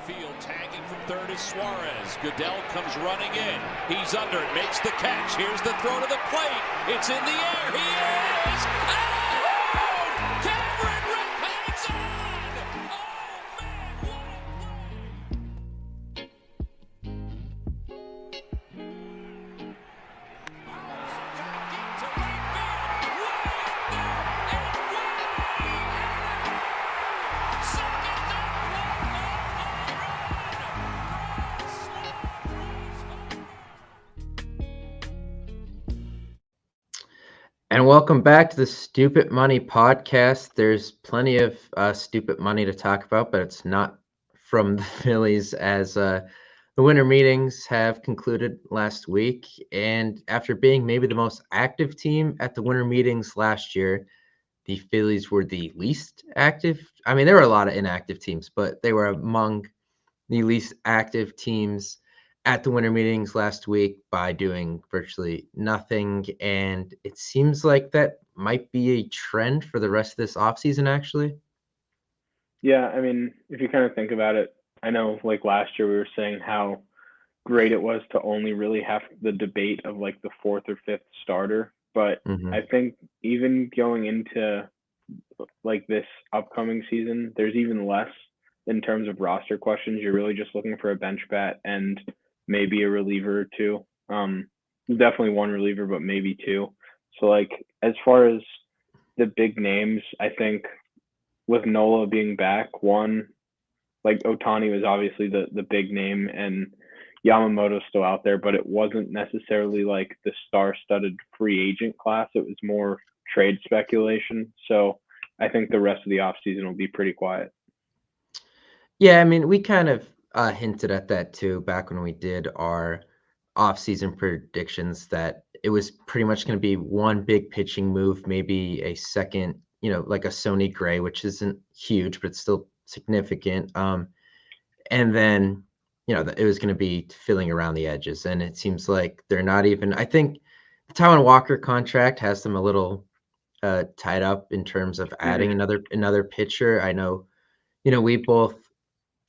field, tagging from third is Suarez. Goodell comes running in. He's under it, makes the catch. Here's the throw to the plate. It's in the air. He is out! Cameron Rick hangs on! Oh, man, what a play! Deep to right field. Way up there and way second down, And welcome back to the Stupid Money Podcast. There's plenty of stupid money to talk about, but it's not from the Phillies as the winter meetings have concluded last week. And after being maybe the most active team at the winter meetings last year, the Phillies were the least active. I mean, there were a lot of inactive teams, but they were among the least active teams at the winter meetings last week by doing virtually nothing. And it seems like that might be a trend for the rest of this offseason, actually. Yeah, I mean, if you kind of think about it, I know like last year we were saying how great it was to only really have the debate of like the fourth or fifth starter. But I think even going into like this upcoming season, there's even less in terms of roster questions. You're really just looking for a bench bat and maybe a reliever or two. Definitely one reliever, but maybe two. So like as far as the big names, I think with Nola being back, one, like Ohtani was obviously the big name and Yamamoto's still out there, but it wasn't necessarily like the star-studded free agent class. It was more trade speculation. So I think the rest of the offseason will be pretty quiet. Yeah, I mean, we kind of hinted at that too back when we did our offseason predictions that it was pretty much going to be one big pitching move, maybe a second, like a Sonny Gray, which isn't huge, but it's still significant. And then, it was going to be filling around the edges. And it seems like they're not even, I think the Taijuan Walker contract has them a little tied up in terms of adding another pitcher. I know, we both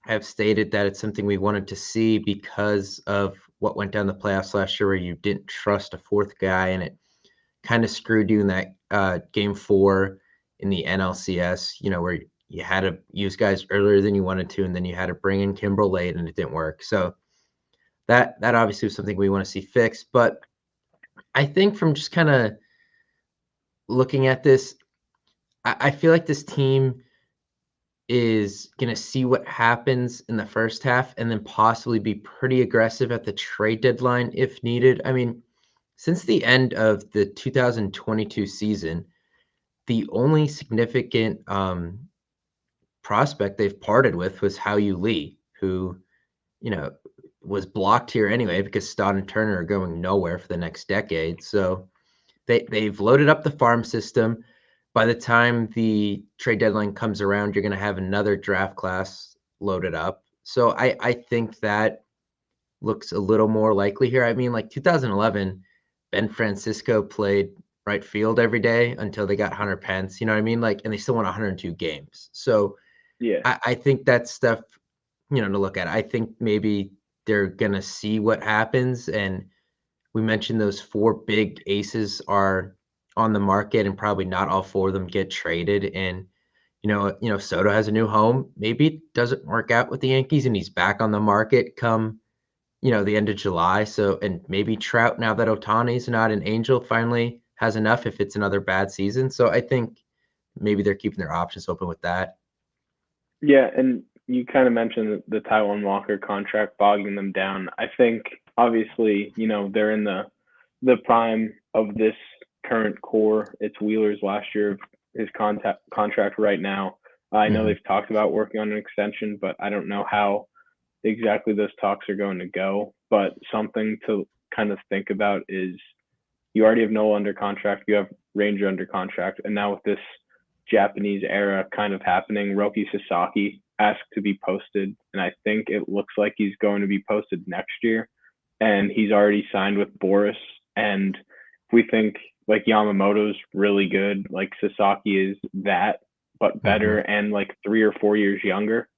have stated that it's something we wanted to see because of what went down the playoffs last year where you didn't trust a fourth guy and it kind of screwed you in that game 4 in the NLCS, where you had to use guys earlier than you wanted to, and then you had to bring in Kimbrel late and it didn't work. So that obviously was something we want to see fixed. But I think from just kind of looking at this, I feel like this team is going to see what happens in the first half and then possibly be pretty aggressive at the trade deadline if needed. I mean, since the end of the 2022 season, the only significant prospect they've parted with was Hao-Yu Lee, who, was blocked here anyway because Stott and Turner are going nowhere for the next decade. So they've loaded up the farm system. By the time the trade deadline comes around, you're going to have another draft class loaded up. So I think that looks a little more likely here. I mean, like 2011, Ben Francisco played right field every day until they got Hunter Pence, you know what I mean? Like, and they still won 102 games. So yeah, I think that's stuff, to look at. I think maybe they're going to see what happens. And we mentioned those 4 big aces are on the market and probably not all 4 of them get traded. And, Soto has a new home. Maybe it doesn't work out with the Yankees and he's back on the market come, the end of July. So, and maybe Trout, now that Ohtani's not an Angel, finally has enough if it's another bad season. So I think maybe they're keeping their options open with that. Yeah, and you kind of mentioned the Taijuan Walker contract bogging them down. I think obviously, they're in the prime of this current core. It's Wheeler's last year of his contract right now. I know they've talked about working on an extension, but I don't know how exactly those talks are going to go. But something to kind of think about is you already have Nola under contract, you have Ranger under contract, and now with this Japanese era kind of happening, Roki Sasaki asked to be posted, and I think it looks like he's going to be posted next year. And he's already signed with Boris. And if we think like Yamamoto's really good, like Sasaki is that, but better and like 3 or 4 years younger.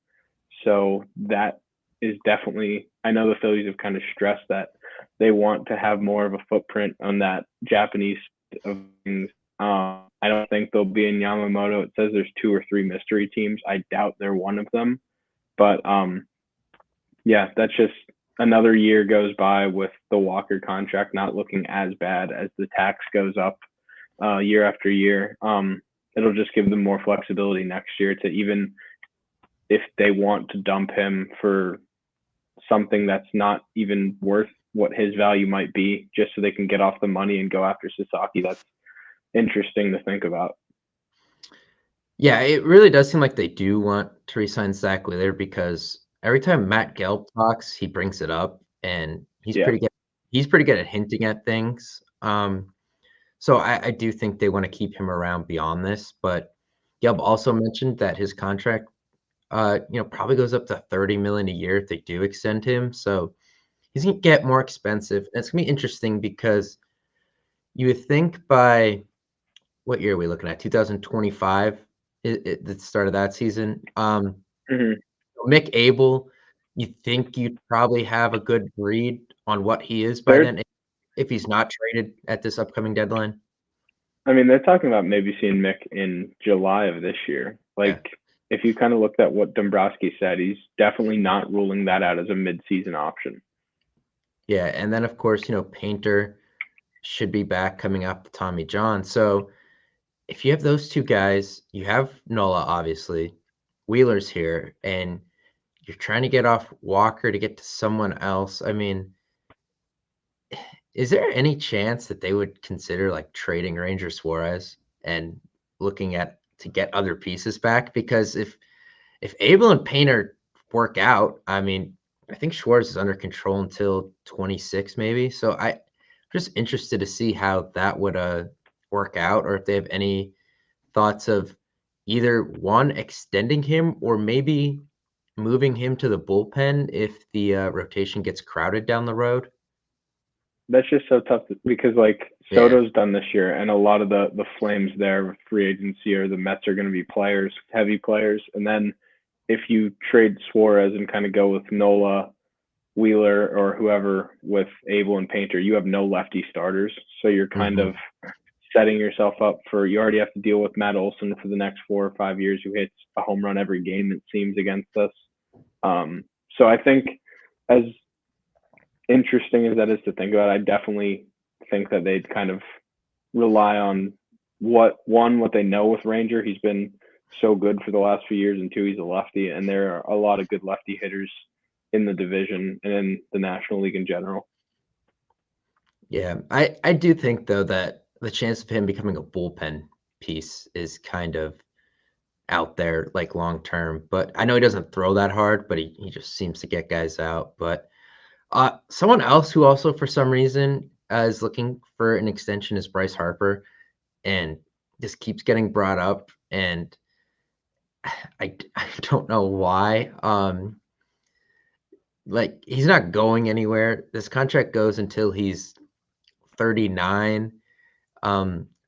So that is definitely, I know the Phillies have kind of stressed that they want to have more of a footprint on that Japanese of things. I don't think they'll be in Yamamoto. It says there's 2 or 3 mystery teams. I doubt they're one of them. But yeah, that's just another year goes by with the Walker contract not looking as bad as the tax goes up year after year. It'll just give them more flexibility next year to, even if they want to dump him for something that's not even worth what his value might be, just so they can get off the money and go after Sasaki. That's interesting to think about. Yeah, it really does seem like they do want to re-sign Zach Wheeler, because every time Matt Gelb talks, he brings it up, and he's Yeah. pretty good. He's pretty good at hinting at things. So I do think they want to keep him around beyond this. But Gelb also mentioned that his contract, probably goes up to $30 million a year if they do extend him. So he's gonna get more expensive. And it's gonna be interesting because you would think by what year are we looking at? 2025, the start of that season. Mhm. Mick Abel, you think you'd probably have a good read on what he is by They're, then, if he's not traded at this upcoming deadline? I mean, they're talking about maybe seeing Mick in July of this year. Yeah. Like, if you kind of looked at what Dombrowski said, he's definitely not ruling that out as a mid-season option. Yeah, and then, of course, Painter should be back coming up to Tommy John. So if you have those two guys, you have Nola, obviously, Wheeler's here, and you're trying to get off Walker to get to someone else. I mean, is there any chance that they would consider like trading Ranger Suarez and looking at to get other pieces back? Because if Abel and Painter work out, I mean, I think Suarez is under control until 26 maybe. So I'm just interested to see how that would work out, or if they have any thoughts of either one extending him or maybe moving him to the bullpen if the rotation gets crowded down the road. That's just so tough because, like, Yeah. Soto's done this year, and a lot of the flames there with free agency, or the Mets are going to be players, heavy players. And then if you trade Suarez and kind of go with Nola, Wheeler, or whoever with Abel and Painter, you have no lefty starters. So you're kind of setting yourself up for, you already have to deal with Matt Olson for the next 4 or 5 years, who hits a home run every game, it seems, against us. So I think, as interesting as that is to think about, I definitely think that they'd kind of rely on what they know with Ranger. He's been so good for the last few years, and 2, he's a lefty, and there are a lot of good lefty hitters in the division and in the National League in general. Yeah, I do think, though, that the chance of him becoming a bullpen piece is kind of out there, like, long term. But I know he doesn't throw that hard, but he just seems to get guys out. But someone else who also, for some reason, is looking for an extension is Bryce Harper, and this keeps getting brought up, and I don't know why. Like, he's not going anywhere. This contract goes until he's 39.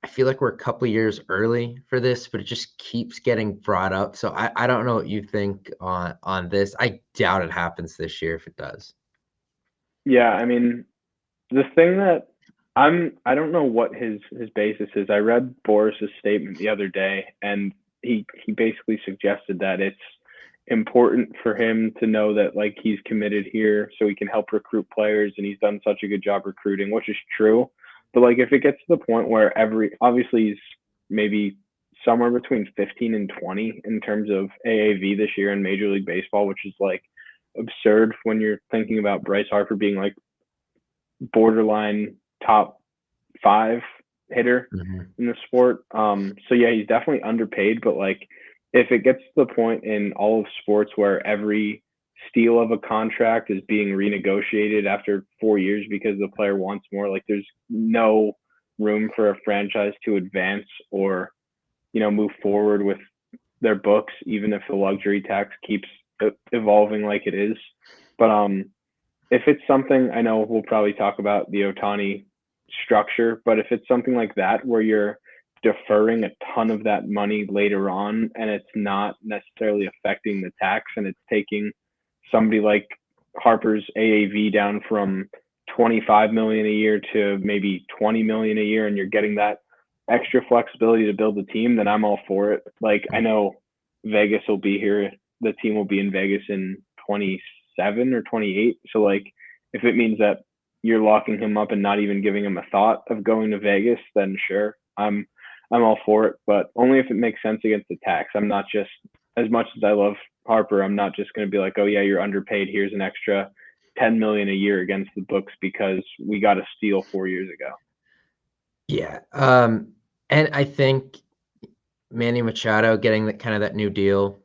I feel like we're a couple years early for this, but it just keeps getting brought up. So I don't know what you think on this. I doubt it happens this year if it does. Yeah, I mean, the thing that I don't know what his basis is. I read Boris's statement the other day, and he basically suggested that it's important for him to know that, like, he's committed here so he can help recruit players, and he's done such a good job recruiting, which is true. But, like, if it gets to the point where obviously he's maybe somewhere between 15 and 20 in terms of AAV this year in Major League Baseball, which is, like, absurd when you're thinking about Bryce Harper being, like, borderline top 5 hitter in the sport. So yeah, he's definitely underpaid, but, like, if it gets to the point in all of sports where every steal of a contract is being renegotiated after 4 years because the player wants more, like, there's no room for a franchise to advance or, move forward with their books, even if the luxury tax keeps evolving like it is. But if it's something, I know we'll probably talk about the Ohtani structure, but if it's something like that where you're deferring a ton of that money later on and it's not necessarily affecting the tax, and it's taking somebody like Harper's AAV down from 25 million a year to maybe 20 million a year, and you're getting that extra flexibility to build the team, then I'm all for it. Like, I know Vegas will be here. The team will be in Vegas in 27 or 28. So like, if it means that you're locking him up and not even giving him a thought of going to Vegas, then sure, I'm all for it. But only if it makes sense against the tax. I'm not just, as much as I love Harper, I'm not just going to be like, oh yeah, you're underpaid. Here's an extra 10 million a year against the books because we got a steal 4 years ago. Yeah. And I think Manny Machado getting that new deal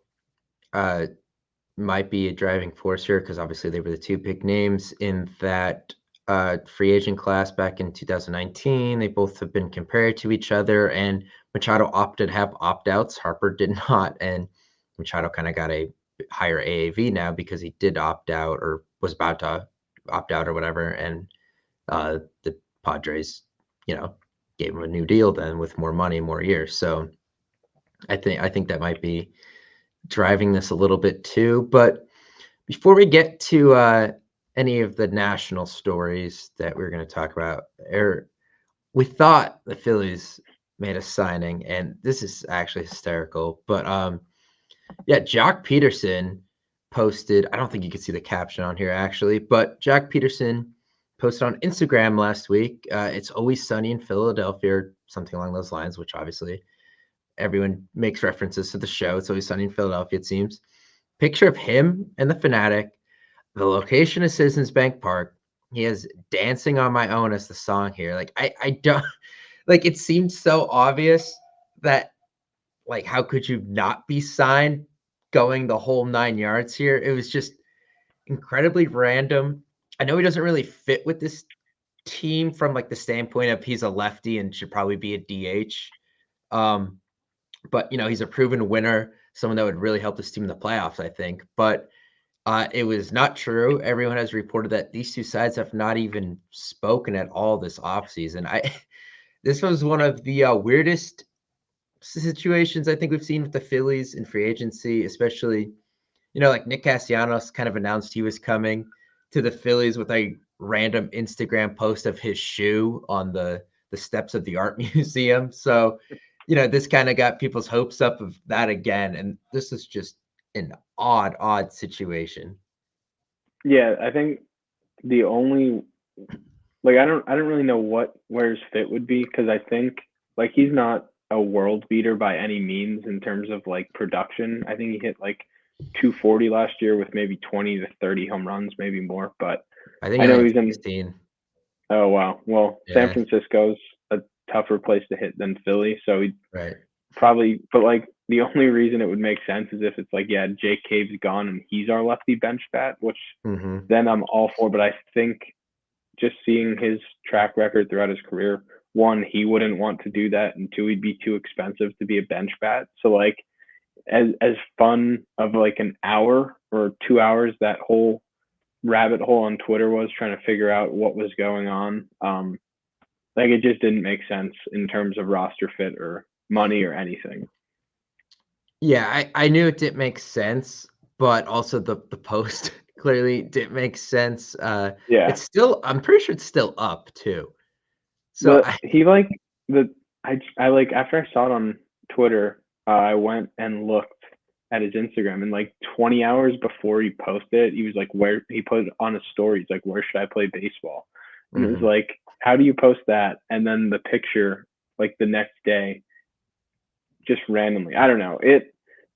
might be a driving force here, because obviously they were the two big names in that free agent class back in 2019. They both have been compared to each other, and Machado opted to have opt-outs. Harper did not, and Machado kind of got a higher AAV now because he did opt out, or was about to opt out or whatever, and the Padres, gave him a new deal then with more money, more years. So I think that might be driving this a little bit too. But before we get to any of the national stories that we're going to talk about, we thought the Phillies made a signing, and this is actually hysterical. But yeah, Jock Peterson posted, I don't think you can see the caption on here actually, but Jock Peterson posted on Instagram last week. It's always sunny in Philadelphia, or something along those lines, which obviously everyone makes references to the show. It's always sunny in Philadelphia, it seems. Picture of him and the Fanatic. The location is Citizens Bank Park. He has Dancing on My Own as the song here. Like, I don't, like, it seems so obvious that, like, how could you not be signed going the whole 9 yards here? It was just incredibly random. I know he doesn't really fit with this team from like the standpoint of he's a lefty and should probably be a DH. But he's a proven winner, someone that would really help this team in the playoffs, I think. But it was not true. Everyone has reported that these two sides have not even spoken at all this offseason. This was one of the weirdest situations I think we've seen with the Phillies in free agency, especially, like Nick Castellanos kind of announced he was coming to the Phillies with a random Instagram post of his shoe on the steps of the art museum. So, this kind of got people's hopes up of that again. And this is just an odd situation. Yeah, I think the only, like, I don't really know where his fit would be, because I think, like, he's not a world beater by any means in terms of like production. I think he hit like 240 last year with maybe 20 to 30 home runs, maybe more. But I think I know he's in 16. Oh wow. Well, Yeah. San Francisco's a tougher place to hit than Philly, so he Right. probably. But like, the only reason it would make sense is if it's like, yeah, Jake Cave's gone and he's our lefty bench bat, which then I'm all for. But I think just seeing his track record throughout his career, one, he wouldn't want to do that, and two, he'd be too expensive to be a bench bat. So like, as fun of like an hour or 2 hours that whole rabbit hole on Twitter was, trying to figure out what was going on, like, it just didn't make sense in terms of roster fit or money or anything. Yeah, I knew it didn't make sense, but also the post clearly didn't make sense. Yeah. It's still, I'm pretty sure it's still up too. So I like, after I saw it on Twitter, I went and looked at his Instagram, and like 20 hours before he posted it, he was like, where he put it on a story, he's like, where should I play baseball? And it was like, how do you post that? And then the picture, like the next day, just randomly, I don't know.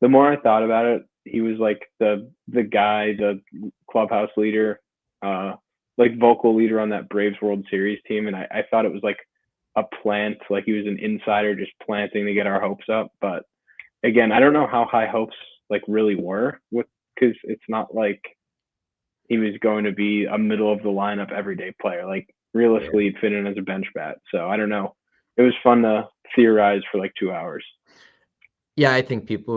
The more I thought about it, he was like the guy, the clubhouse leader, like vocal leader on that Braves World Series team. And I thought it was like a plant, like he was an insider just planting to get our hopes up. But again, I don't know how high hopes like really were, because it's not like he was going to be a middle of the lineup everyday player. Like, realistically, he'd fit in as a bench bat. So I don't know. It was fun to theorize for like 2 hours. Yeah, I think people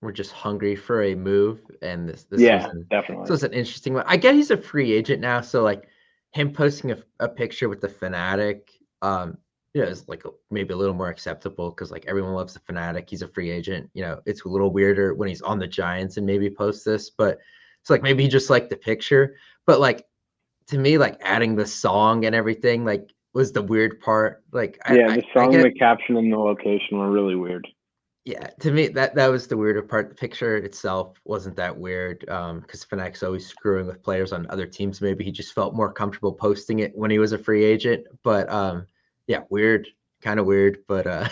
were just hungry for a move, and this definitely. This was an interesting one. I get he's a free agent now, so like him posting a picture with the Fanatic, is like maybe a little more acceptable, because like everyone loves the Fanatic. He's a free agent. It's a little weirder when he's on the Giants and maybe post this, but So like maybe he just liked the picture, but like to me, like adding the song and everything like was the weird part. Like Yeah, the I song, get the caption, and the location were really weird. yeah, to me that was the weirder part. The picture itself wasn't that weird because Fanatics always screwing with players on other teams. Maybe he just felt more comfortable posting it when he was a free agent. But yeah, weird, kind of weird. But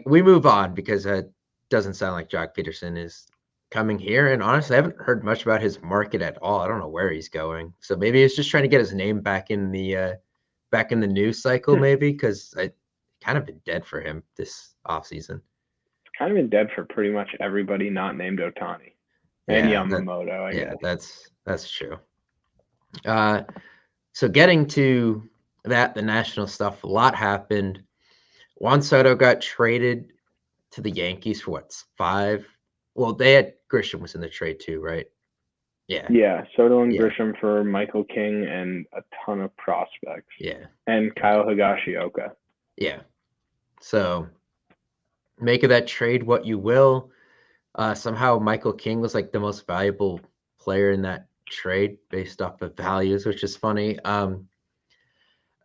we move on because it doesn't sound like Jock Peterson is coming here. And honestly, I haven't heard much about his market at all. I don't know where he's going. So maybe he's just trying to get his name back in the news cycle, maybe because I kind of been dead for him this offseason. Kind of been dead for pretty much everybody not named Ohtani and Yeah, Yamamoto, I guess. that's true. So getting to that, the national stuff, a lot happened. Juan Soto got traded to the Yankees for what, 5? Well, they had Grisham was in the trade too, right? Yeah, Yeah, Soto and yeah, Grisham for Michael King and a ton of prospects. yeah, And Kyle Higashioka. yeah. So make of that trade what you will. Somehow Michael King was like the most valuable player in that trade based off of values, which is funny.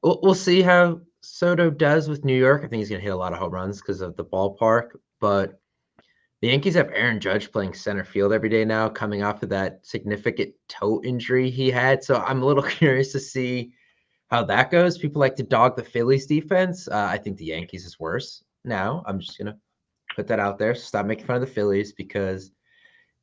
We'll see how Soto does with New York. I think he's going to hit a lot of home runs because of the ballpark. But the Yankees have Aaron Judge playing center field every day now, coming off of that significant toe injury he had. So I'm a little curious to see how that goes. People like to dog the Phillies defense. I think the Yankees is worse now. I'm just going to put that out there. Stop making fun of the Phillies because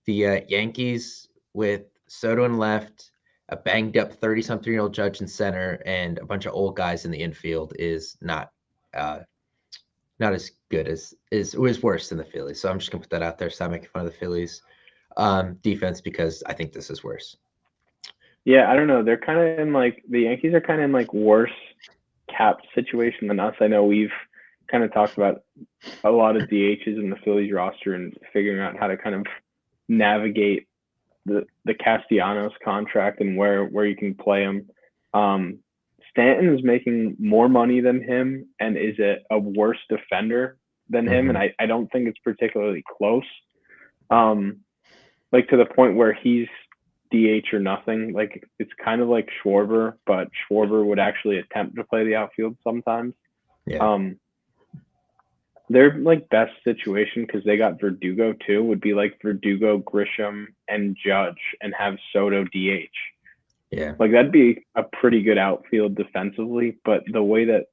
the Yankees with Soto in left, a banged up 30-something-year-old Judge in center, and a bunch of old guys in the infield is not as good as it was worse than the Phillies. So I'm just gonna put that out there. Stop making fun of the Phillies defense because I think this is worse. Yeah, I don't know. They're kind of in like the Yankees are kind of in like worse cap situation than us. I know we've kind of talked about a lot of DHs in the Phillies roster and figuring out how to kind of navigate the Castellanos contract and where you can play him. Stanton is making more money than him and is a worse defender than him, and I don't think it's particularly close. Like to the point where he's DH or nothing. Like it's kind of like Schwarber, but Schwarber would actually attempt to play the outfield sometimes. Yeah. Their like best situation because they got Verdugo too would be like Verdugo, Grisham, and Judge, and have Soto DH. Yeah. Like that'd be a pretty good outfield defensively, but the way that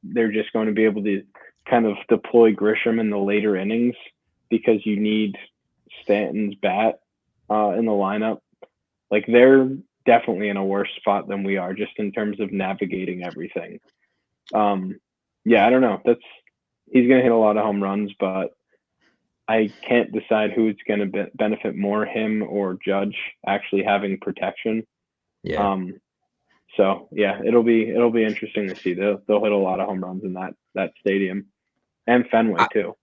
they're just going to be able to kind of deploy Grisham in the later innings because you need Stanton's bat in the lineup. Like they're definitely in a worse spot than we are just in terms of navigating everything. Yeah, I don't know. He's going to hit a lot of home runs, but I can't decide who's going to benefit more, him or Judge actually having protection. Yeah. So yeah, it'll be interesting to see. They'll hit a lot of home runs in that stadium and Fenway too.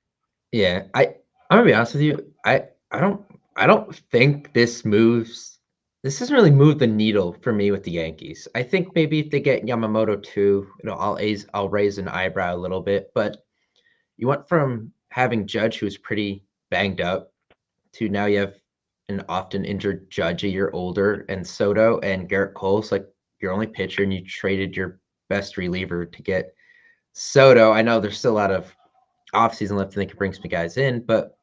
Yeah, I'm gonna be honest with you. I don't think this doesn't really move the needle for me with the Yankees. I think maybe if they get Yamamoto too, I'll raise an eyebrow a little bit. But you went from having Judge, who's pretty banged up, to now you have an often injured Judge a year older, and Soto and Garrett Cole's like your only pitcher, and you traded your best reliever to get Soto. I know there's still a lot of offseason left and they could bring some guys in, but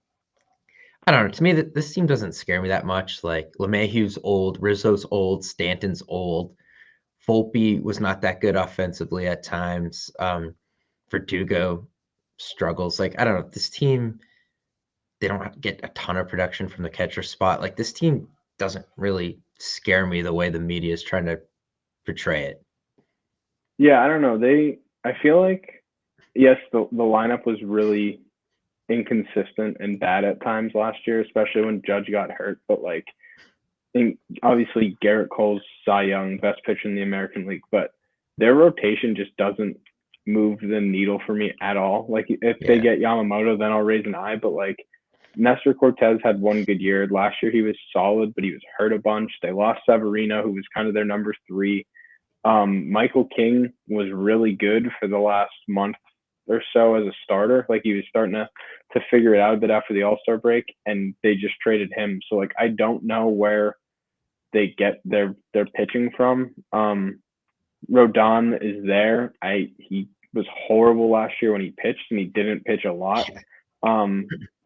I don't know. To me, this team doesn't scare me that much. Like LeMahieu's old, Rizzo's old, Stanton's old. Volpe was not that good offensively at times. Verdugo struggles. Like, I don't know. This team, they don't get a ton of production from the catcher spot. Like, this team doesn't really scare me the way the media is trying to portray it. Yeah, I don't know. I feel like, yes, the lineup was really inconsistent and bad at times last year, especially when Judge got hurt. But like, obviously Garrett Cole's Cy Young, best pitcher in the American League, but their rotation just doesn't move the needle for me at all. Like if they get Yamamoto, then I'll raise an eye. But like Nestor Cortez had one good year. Last year he was solid, but he was hurt a bunch. They lost Severino, who was kind of their number 3. Michael King was really good for the last month or so as a starter. Like he was starting to figure it out a bit after the All-Star break, and they just traded him. So like I don't know where they get their pitching from. Rodon is there. He was horrible last year when he pitched, and he didn't pitch a lot.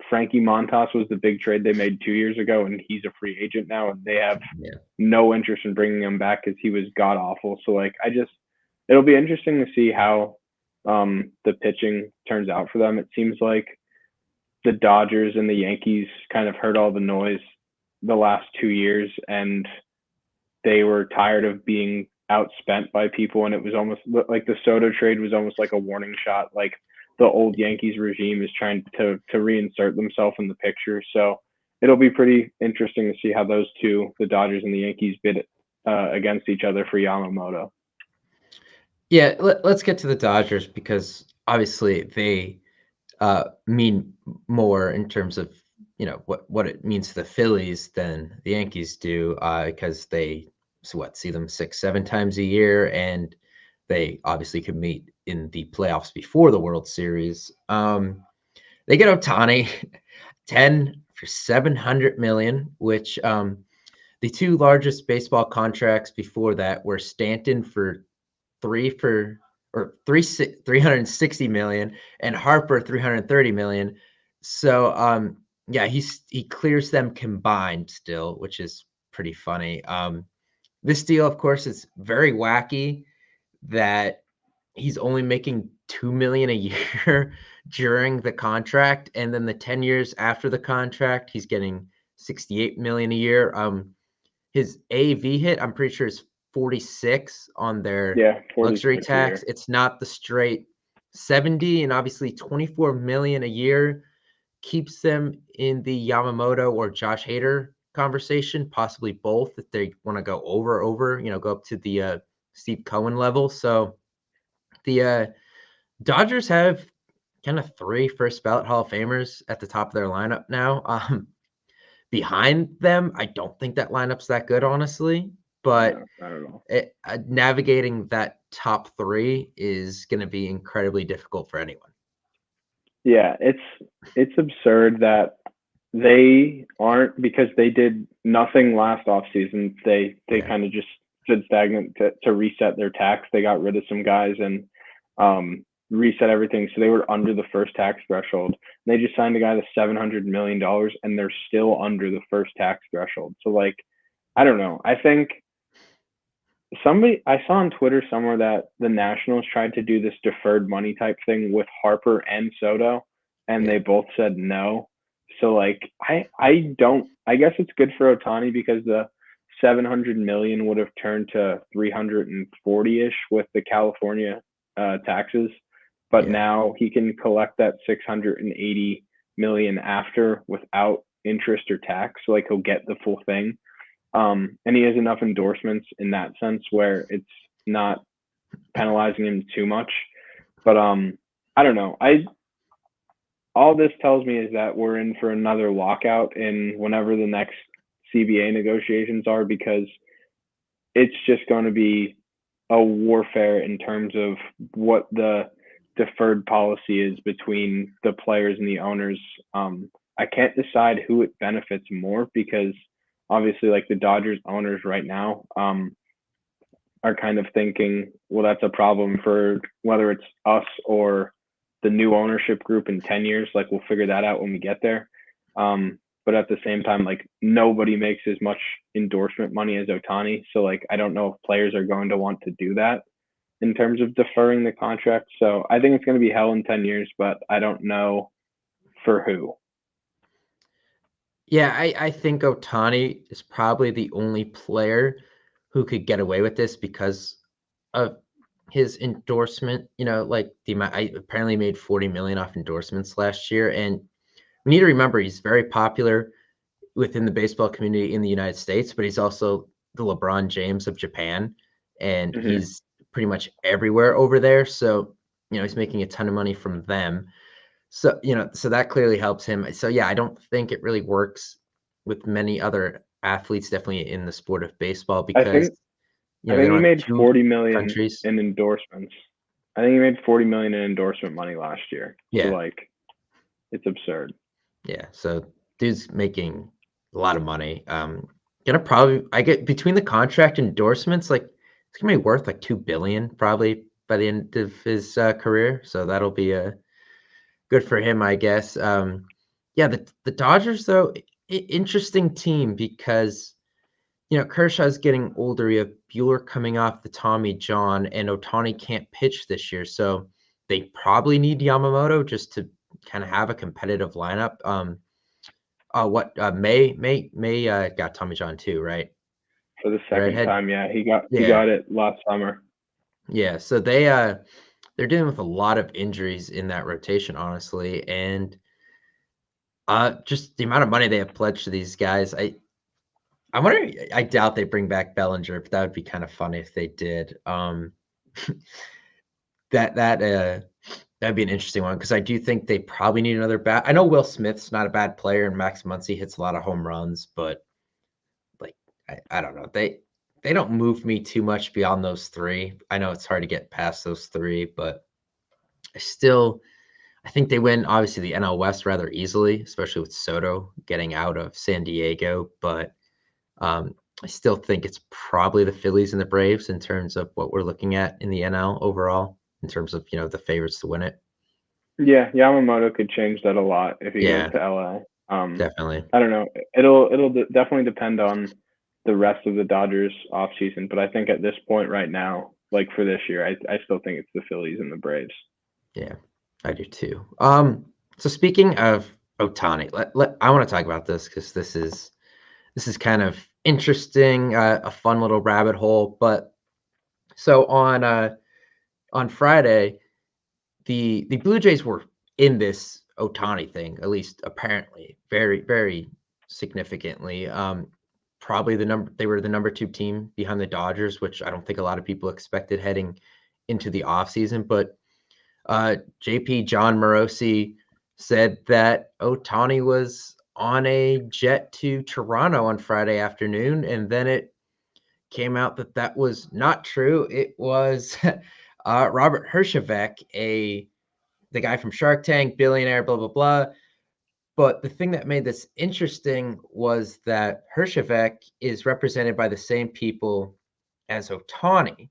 Frankie Montas was the big trade they made 2 years ago, and he's a free agent now, and they have no interest in bringing him back because he was god awful. So like it'll be interesting to see how the pitching turns out for them. It seems like the Dodgers and the Yankees kind of heard all the noise the last 2 years, and they were tired of being outspent by people, and it was almost like the Soto trade was almost like a warning shot. Like the old Yankees regime is trying to reinsert themselves in the picture. So it'll be pretty interesting to see how those two, the Dodgers and the Yankees, bid against each other for Yamamoto. Yeah, let's get to the Dodgers because obviously they mean more in terms of what it means to the Phillies than the Yankees do, because they see them 6-7 times a year, and they obviously could meet in the playoffs before the World Series. They get Ohtani 10 for $700 million, which the two largest baseball contracts before that were Stanton for 360 million and Harper 330 million. So yeah, he clears them combined still, which is pretty funny. This deal, of course, is very wacky that he's only making $2 million a year during the contract, and then the 10 years after the contract, he's getting $68 million a year. His AV hit, I'm pretty sure, is 46 on their luxury tax. It's not the straight 70, and obviously 24 million a year keeps them in the Yamamoto or Josh Hader conversation, possibly both if they want to go over, go up to the Steve Cohen level. So the Dodgers have kind of 3 first ballot Hall of Famers at the top of their lineup now. Behind them, I don't think that lineup's that good, honestly. But I don't know. Navigating that top 3 is going to be incredibly difficult for anyone. Yeah, it's absurd that they aren't, because they did nothing last offseason. They kind of just stood stagnant to reset their tax. They got rid of some guys and reset everything, so they were under the first tax threshold. They just signed a guy to $700 million, and they're still under the first tax threshold. So like, I don't know. I think I saw on Twitter somewhere that the Nationals tried to do this deferred money type thing with Harper and Soto, and they both said no. So like, I guess it's good for Ohtani because the 700 million would have turned to 340-ish with the California taxes, but now he can collect that 680 million after without interest or tax. So like, he'll get the full thing. And he has enough endorsements in that sense where it's not penalizing him too much. But I don't know. All this tells me is that we're in for another lockout in whenever the next CBA negotiations are, because it's just going to be a warfare in terms of what the deferred policy is between the players and the owners. I can't decide who it benefits more, because obviously, like, the Dodgers owners right now are kind of thinking, well, that's a problem for whether it's us or the new ownership group in 10 years. Like, we'll figure that out when we get there. But at the same time, like, nobody makes as much endorsement money as Ohtani. So, like, I don't know if players are going to want to do that in terms of deferring the contract. So I think it's going to be hell in 10 years, but I don't know for who. Yeah, I think Ohtani is probably the only player who could get away with this because of his endorsement. Like the amount, I apparently made 40 million off endorsements last year, and we need to remember he's very popular within the baseball community in the United States, but he's also the LeBron James of Japan, and he's pretty much everywhere over there. So he's making a ton of money from them. So, so that clearly helps him. So, yeah, I don't think it really works with many other athletes, definitely in the sport of baseball, because I think he made 40 million in endorsements. I think he made $40 million in endorsement money last year. Yeah. So, like, it's absurd. Yeah. So dude's making a lot of money. Gonna probably I get between the contract endorsements, like it's gonna be worth like $2 billion probably by the end of his career. So that'll be good for him, I guess. Yeah, the Dodgers though, interesting team because Kershaw's getting older. You have Bueller coming off the Tommy John, and Ohtani can't pitch this year, so they probably need Yamamoto just to kind of have a competitive lineup. May got Tommy John too, right? For the The second redhead. time, yeah, he got Yeah, it last summer. yeah. So they're dealing with a lot of injuries in that rotation, honestly, and just the amount of money they have pledged to these guys. I wonder. I doubt they bring back Bellinger, but that would be kind of funny if they did. That'd be an interesting one because I do think they probably need another bat. I know Will Smith's not a bad player, and Max Muncy hits a lot of home runs, but like I don't know. They don't move me too much beyond those three. I know it's hard to get past those three, but I think they win obviously the NL West rather easily, especially with Soto getting out of San Diego. But I still think it's probably the Phillies and the Braves in terms of what we're looking at in the NL overall, in terms of the favorites to win it. Yeah, Yamamoto could change that a lot if he goes Yeah, to LA. definitely. I don't know. It'll definitely depend on the rest of the Dodgers offseason, but I think at this point right now, like for this year, I still think it's the Phillies and the Braves. Yeah, I do too. So speaking of Ohtani, I want to talk about this because this is kind of interesting, a fun little rabbit hole. But so on Friday, the Blue Jays were in this Ohtani thing, at least apparently, very, very significantly. Probably they were the number 2 team behind the Dodgers, which I don't think a lot of people expected heading into the offseason. But JP John Morosi said that Ohtani was on a jet to Toronto on Friday afternoon, and then it came out that that was not true. It was Robert Herjavec, the guy from Shark Tank, billionaire, blah blah blah. But the thing that made this interesting was that Herjavec is represented by the same people as Ohtani.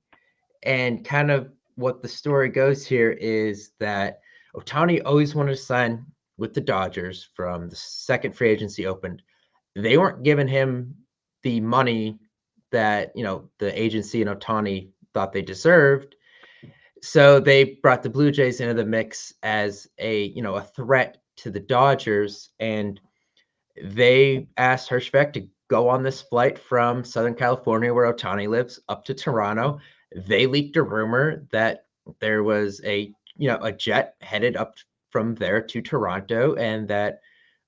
And kind of what the story goes here is that Ohtani always wanted to sign with the Dodgers from the second free agency opened. They weren't giving him the money that, the agency and Ohtani thought they deserved. So they brought the Blue Jays into the mix as a threat to the Dodgers, and they asked Hirschbeck to go on this flight from Southern California, where Ohtani lives, up to Toronto. They leaked a rumor that there was a jet headed up from there to Toronto, and that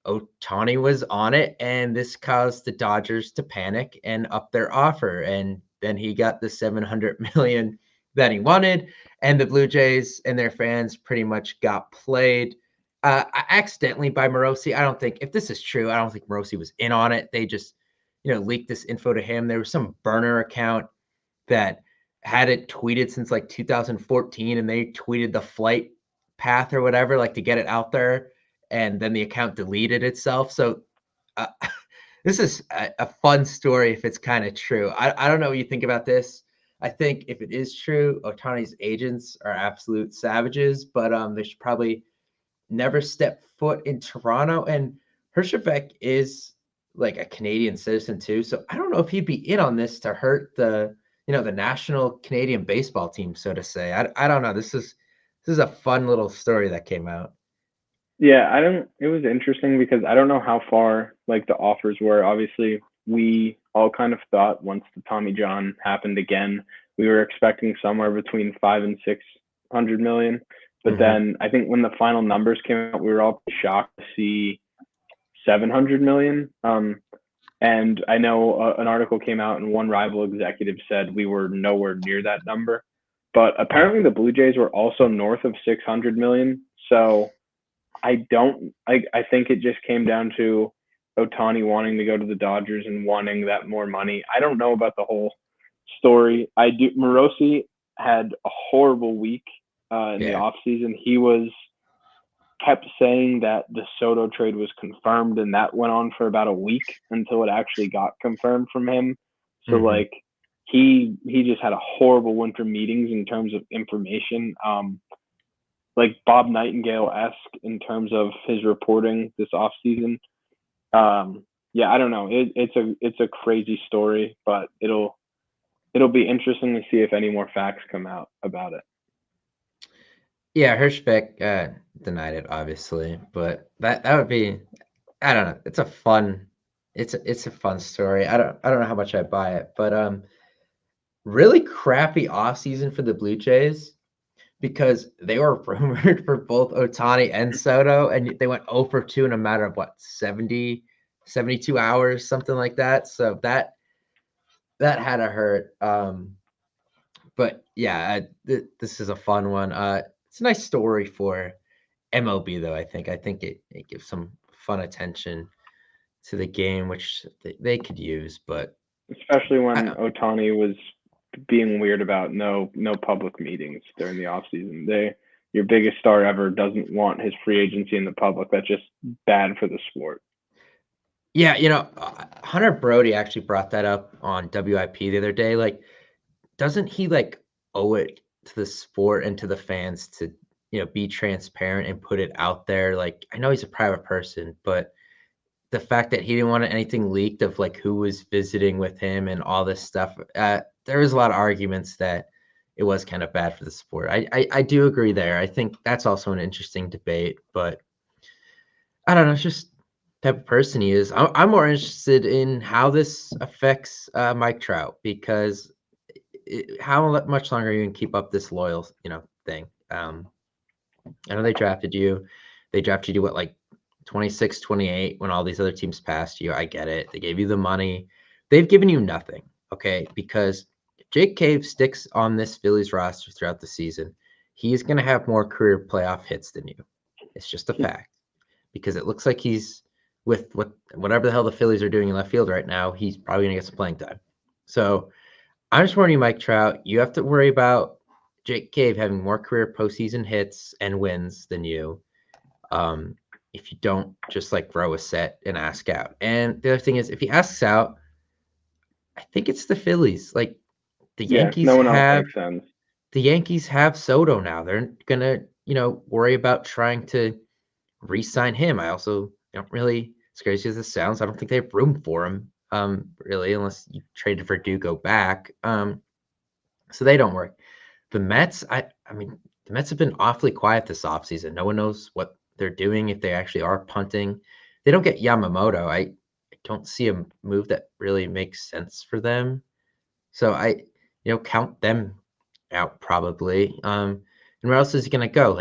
Ohtani was on it, and this caused the Dodgers to panic and up their offer. And then he got the $700 million that he wanted, and the Blue Jays and their fans pretty much got played accidentally by Morosi. I don't think, if this is true, I don't think Morosi was in on it. They just, leaked this info to him. There was some burner account that had it tweeted since like 2014, and they tweeted the flight path or whatever, like to get it out there, and then the account deleted itself. So uh, this is a fun story if it's kind of true. I don't know what you think about this. I think if it is true, Ohtani's agents are absolute savages, but they should probably never step foot in Toronto. And Hirschbeck is like a Canadian citizen too, so I don't know if he'd be in on this to hurt the national Canadian baseball team, so to say. I don't know. This is a fun little story that came out. Yeah, it was interesting because I don't know how far like the offers were. Obviously, we all kind of thought once the Tommy John happened again, we were expecting somewhere between 5 and 600 million. But then I think when the final numbers came out, we were all shocked to see 700 million. And I know an article came out and one rival executive said we were nowhere near that number. But apparently the Blue Jays were also north of 600 million. So I think it just came down to Ohtani wanting to go to the Dodgers and wanting that more money. I don't know about the whole story. Morosi had a horrible week in the offseason. He kept saying that the Soto trade was confirmed, and that went on for about a week until it actually got confirmed from him. So like he just had a horrible winter meetings in terms of information. Like Bob Nightingale-esque in terms of his reporting this offseason. Yeah, I don't know. It's a crazy story, but it'll be interesting to see if any more facts come out about it. Yeah, Hirschbeck denied it, obviously, but that would be, I don't know. It's a fun story. I don't know how much I buy it, but really crappy offseason for the Blue Jays because they were rumored for both Ohtani and Soto, and they went 0 for 2 in a matter of 72 hours, something like that. So that had to hurt. But yeah, this is a fun one. It's a nice story for MLB, though. I think it gives some fun attention to the game, which they could use. But especially when Ohtani was being weird about no public meetings during the offseason. Your biggest star ever doesn't want his free agency in the public. That's just bad for the sport. Yeah, Hunter Brody actually brought that up on WIP the other day. Like, doesn't he owe it to the sport and to the fans to be transparent and put it out there? Like, I know he's a private person, but the fact that he didn't want anything leaked of who was visiting with him and all this stuff, there was a lot of arguments that it was kind of bad for the sport. I do agree there. I think that's also an interesting debate, but I don't know. It's just the type of person he is. I'm more interested in how this affects Mike Trout because how much longer are you can keep up this loyal, thing? I know they drafted you. They drafted you what, 26, 28 when all these other teams passed you. I get it. They gave you the money. They've given you nothing, okay? Because if Jake Cave sticks on this Phillies roster throughout the season, he's going to have more career playoff hits than you. It's just a fact. Because it looks like he's with whatever the hell the Phillies are doing in left field right now, he's probably going to get some playing time. So I'm just warning you, Mike Trout, you have to worry about Jake Cave having more career postseason hits and wins than you. If you don't just throw a set and ask out. And the other thing is, if he asks out, I think it's the Phillies. The Yankees no one else makes sense. The Yankees have Soto now. They're gonna, worry about trying to re-sign him. I also don't really, as crazy as this sounds, I don't think they have room for him. Really, unless you traded for Dugo back. So they don't work. The Mets, I mean, the Mets have been awfully quiet this offseason. No one knows what they're doing, if they actually are punting. They don't get Yamamoto. I don't see a move that really makes sense for them. So I, count them out probably. And where else is he going to go?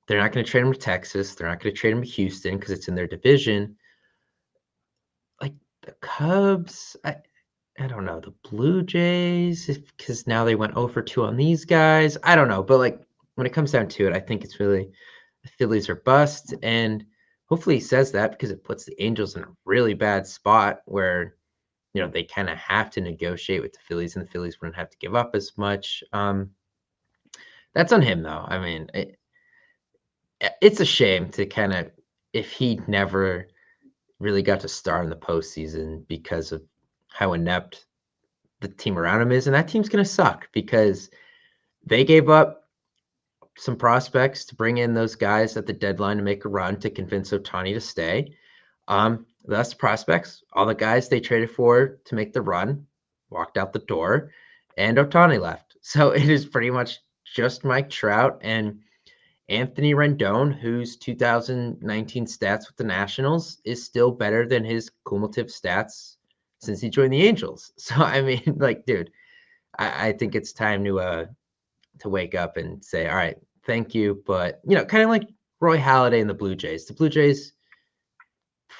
They're not going to trade him to Texas. They're not going to trade him to Houston because it's in their division. The Cubs, I don't know. The Blue Jays, because now they went 0 for 2 on these guys. I don't know. But when it comes down to it, I think it's really the Phillies are bust. And hopefully he says that because it puts the Angels in a really bad spot where, they kind of have to negotiate with the Phillies and the Phillies wouldn't have to give up as much. That's on him, though. I mean, it's a shame to kind of, if he never really got to start in the postseason because of how inept the team around him is. And that team's going to suck because they gave up some prospects to bring in those guys at the deadline to make a run to convince Ohtani to stay. Thus, prospects, all the guys they traded for to make the run, walked out the door, and Ohtani left. So it is pretty much just Mike Trout and Anthony Rendon, whose 2019 stats with the Nationals is still better than his cumulative stats since he joined the Angels. So, I mean, dude, I think it's time to wake up and say, all right, thank you. But, kind of like Roy Halladay and the Blue Jays. The Blue Jays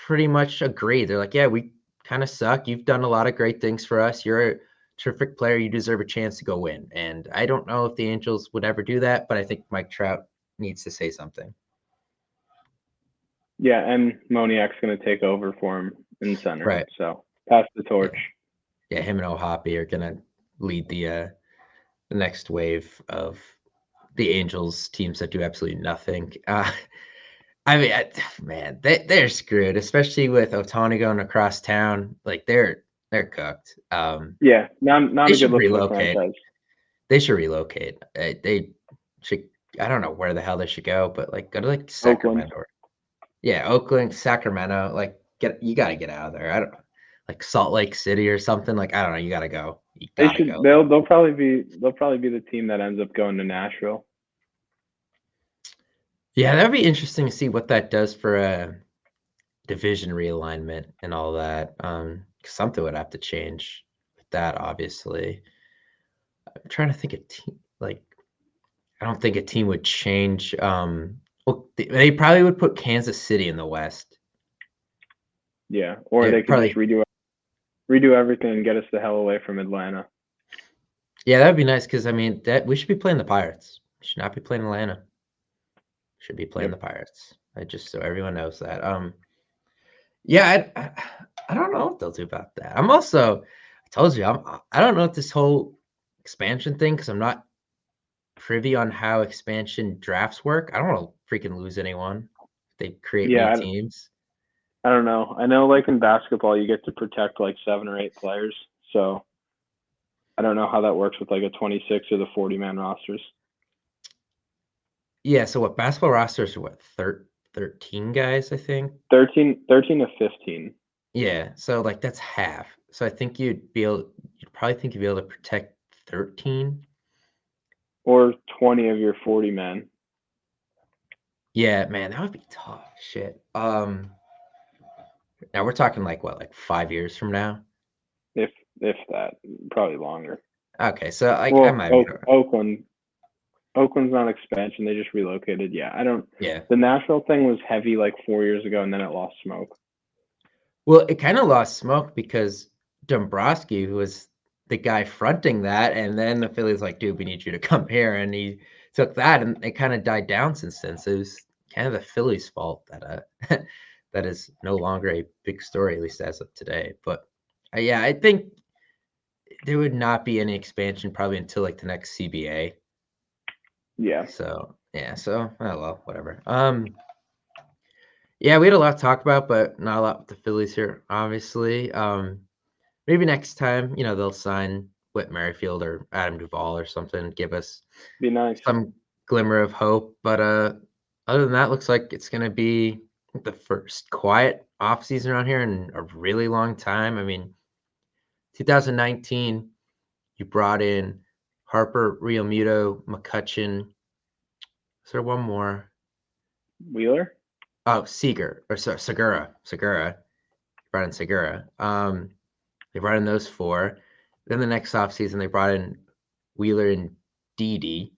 pretty much agree. They're like, yeah, we kind of suck. You've done a lot of great things for us. You're a terrific player. You deserve a chance to go win. And I don't know if the Angels would ever do that, but I think Mike Trout needs to say something. Yeah, and Moniak's going to take over for him in center. Right. So pass the torch. Yeah, him and O'Hoppe are going to lead the next wave of the Angels teams that do absolutely nothing. I mean, man, they're screwed, especially with Ohtani going across town. Like they're cooked. Yeah, not They a good should look for the relocate. franchise. They should relocate. They should. I don't know where the hell they should go, but like go to like Oakland. Sacramento. Yeah, Oakland, Sacramento. Like you got to get out of there. I don't know, like Salt Lake City or something. Like I don't know. You got to go. You They got to should. go. They'll probably be the team that ends up going to Nashville. Yeah, that'd be interesting to see what that does for a division realignment and all that. Something would have to change with that, obviously. I'm trying to think of team like I don't think a team would change. Well, they probably would put Kansas City in the West. Yeah, or They're they could probably just redo everything and get us the hell away from Atlanta. yeah, that'd be nice because I mean that we should be playing the Pirates. We should not be playing Atlanta. Should be playing the Pirates. I just so everyone knows that. Yeah, I don't know what they'll do about that. I'm also I told you I don't know what this whole expansion thing because I'm not privy on how expansion drafts work. I don't want to freaking lose anyone if they create new Yeah, teams. I don't know. I know, like in basketball, you get to protect like 7 or 8 players. So I don't know how that works with like a 26 or the 40-man rosters. Yeah, so what basketball rosters are what 13 guys, I think. 13 to 15. Yeah, so like that's half. So I think you'd probably think you'd be able to protect 13. Or 20 of your 40 men. Yeah, man, that would be tough. Shit. Now we're talking like what, like 5 years from now? If that, probably longer. Okay, so I Well, might be Oakland's not expansion. They just relocated. Yeah, I don't. yeah. The Nashville thing was heavy like 4 years ago, and then it lost smoke. Well, it kind of lost smoke because Dombrowski, who was the guy fronting that, and then the Phillies like, dude, we need you to come here, and he took that, and it kind of died down since then. So it was kind of the Phillies' fault that that is no longer a big story, at least as of today. But yeah, I think there would not be any expansion probably until like the next CBA. Yeah. So yeah, oh well, whatever. Yeah, we had a lot to talk about, but not a lot with the Phillies here, obviously. Maybe next time, they'll sign Whit Merrifield or Adam Duvall or something, give us Be nice. some glimmer of hope. But other than that, looks like it's gonna be the first quiet offseason around here in a really long time. I mean, 2019, you brought in Harper, Realmuto, McCutchen. Is there one more? Wheeler? Oh, Segura. Brought in Segura. They brought in those 4. Then the next offseason, they brought in Wheeler and Didi.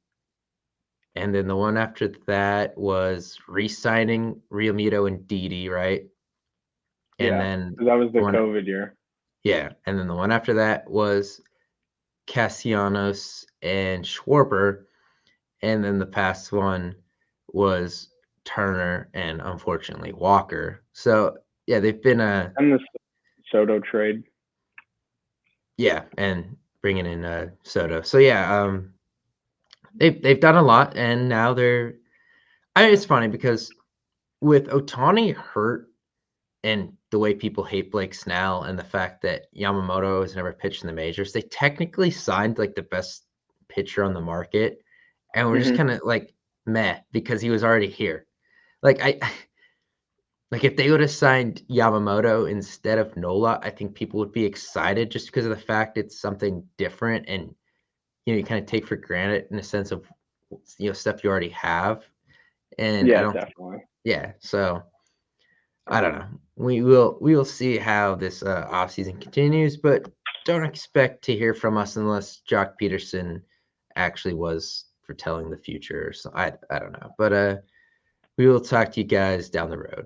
And then the one after that was re-signing Realmuto and Didi, right? And then that was the COVID year. Yeah, and then the one after that was Castellanos and Schwarber. And then the past one was Turner and unfortunately Walker. So yeah, they've been and the Soto trade. Yeah, and bringing in Soto. So yeah, they've done a lot, and now it's funny because with Ohtani hurt and the way people hate Blake Snell and the fact that Yamamoto has never pitched in the majors, they technically signed like the best pitcher on the market, and we're just kind of like meh because he was already here. Like if they would have signed Yamamoto instead of Nola, I think people would be excited just because of the fact it's something different and you kind of take for granted in a sense of stuff you already have. And yeah, definitely. So I don't know. We will see how this offseason continues, but don't expect to hear from us unless Jock Peterson actually was foretelling the future. So I don't know. But we will talk to you guys down the road.